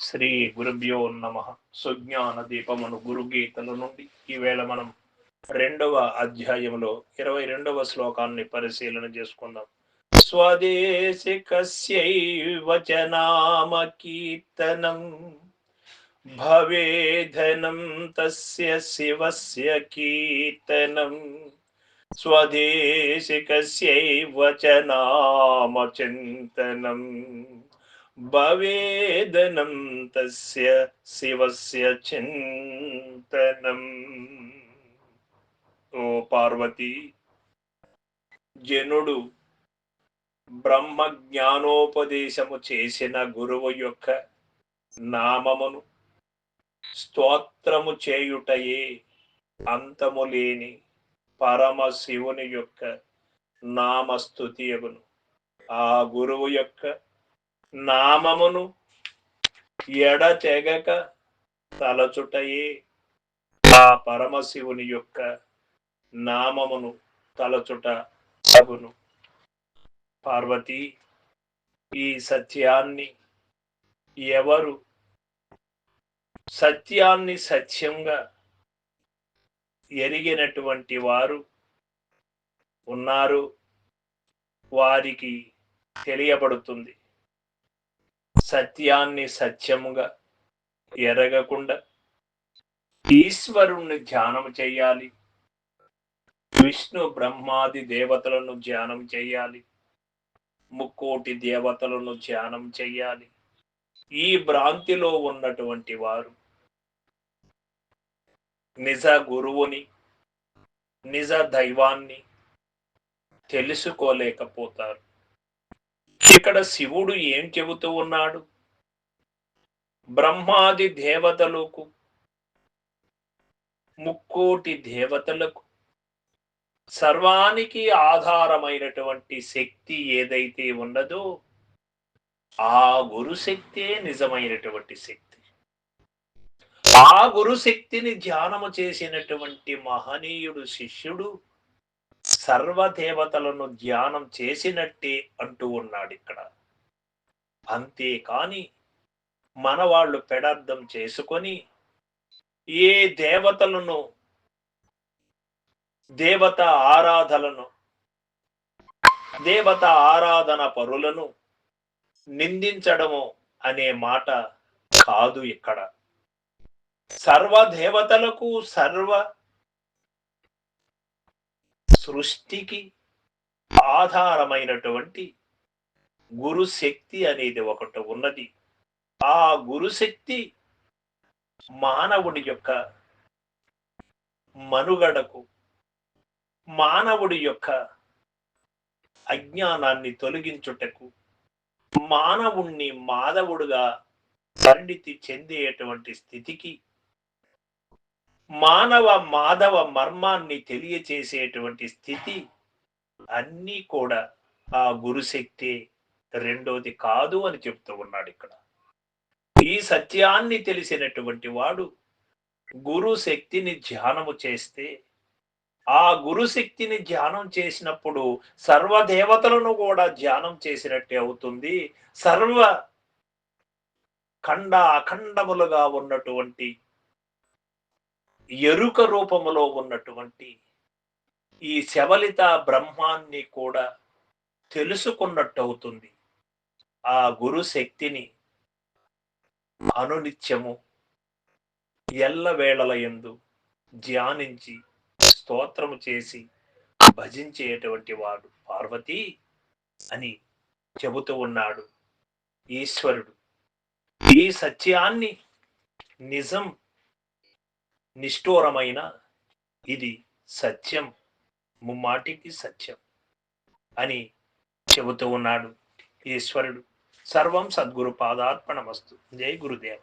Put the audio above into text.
శ్రీ గురుభ్యో నమ. సుజ్ఞాన దీపమును గురు గీతల నుండి ఈవేళ మనం 2వ అధ్యాయంలో 22వ శ్లోకాన్ని పరిశీలన చేసుకుందాం. స్వదేశికస్యైవ చ నామ కీర్తనం భవేధనం తస్య శివస్య కీర్తనం. స్వదేశికస్యైవ చ నామ చింతనం భవేదనం తస్య శివస్య చింతనం. ఓ పార్వతి, జనుడు బ్రహ్మ జ్ఞానోపదేశము చేసిన గురువు యొక్క నామమును స్తోత్రము చేయుటయే అంతము లేని పరమశివుని యొక్క నామస్తుతియగును. ఆ గురువు యొక్క నామమును ఎడతెగక తలచుటయే ఆ పరమశివుని యొక్క నామమును తలచుట అగును. పార్వతి, ఈ సత్యాన్ని ఎవరు సత్యాన్ని సత్యంగా ఎరిగినటువంటి వారు ఉన్నారు, వారికి తెలియబడుతుంది. సత్యాన్ని సత్యముగా ఎరగకుండా ఈశ్వరుణ్ణి ధ్యానం చేయాలి, విష్ణు బ్రహ్మాది దేవతలను ధ్యానం చేయాలి, ముక్కోటి దేవతలను ధ్యానం చేయాలి. ఈ భ్రాంతిలో ఉన్నటువంటి వారు నిజ గురువుని, నిజ దైవాన్ని తెలుసుకోలేకపోతారు. ఇక్కడ శివుడు ఏం చెబుతూ ఉన్నాడు? బ్రహ్మాది దేవతలకు, ముక్కోటి దేవతలకు, సర్వానికి ఆధారమైనటువంటి శక్తి ఏదైతే ఉన్నదో ఆ గురుశక్తే నిజమైనటువంటి శక్తి. ఆ గురుశక్తిని ధ్యానము చేసినటువంటి మహనీయుడు శిష్యుడు సర్వదేవతలను ధ్యానం చేసినట్టే అంటూ ఉన్నాడు ఇక్కడ. అంతేకాని మన వాళ్ళు పెడార్థం చేసుకొని ఏ దేవతలను, దేవత ఆరాధన పరులను నిందించడము అనే మాట కాదు ఇక్కడ. సర్వదేవతలకు, సర్వ సృష్టికి ఆధారమైనటువంటి గురుశక్తి అనేది ఒకటి ఉన్నది. ఆ గురుశక్తి మానవుడి యొక్క మనుగడకు, మానవుడి యొక్క అజ్ఞానాన్ని తొలగించుటకు, మానవుణ్ణి మాధవుడుగా పరిణితి చెందేటువంటి స్థితికి, మాధవ మర్మాన్ని తెలియచేసేటువంటి స్థితి అన్నీ కూడా ఆ గురుశక్తి, రెండోది కాదు అని చెప్తూ ఉన్నాడు ఇక్కడ. ఈ సత్యాన్ని తెలిసినటువంటి వాడు గురు శక్తిని ధ్యానము చేస్తే, ఆ గురుశక్తిని ధ్యానం చేసినప్పుడు సర్వదేవతలను కూడా ధ్యానం చేసినట్టే అవుతుంది. సర్వ అఖండములుగా ఉన్నటువంటి ఎరుక రూపములో ఉన్నటువంటి ఈ శవలిత బ్రహ్మాన్ని కూడా తెలుసుకున్నట్టు అవుతుంది. ఆ గురు శక్తిని అనునిత్యము ఎల్లవేళల యందు ధ్యానించి స్తోత్రము చేసి భజించేటువంటి వాడు పార్వతి అని చెబుతూ ఉన్నాడు ఈశ్వరుడు. ఈ సత్యాన్ని నిజం, నిష్ఠూరమైన ఇది సత్యం, ముమ్మాటికి సత్యం అని చెబుతూ ఉన్నాడు ఈశ్వరుడు. సర్వం సద్గురు పాదార్పణమస్తు. జై గురుదేవ.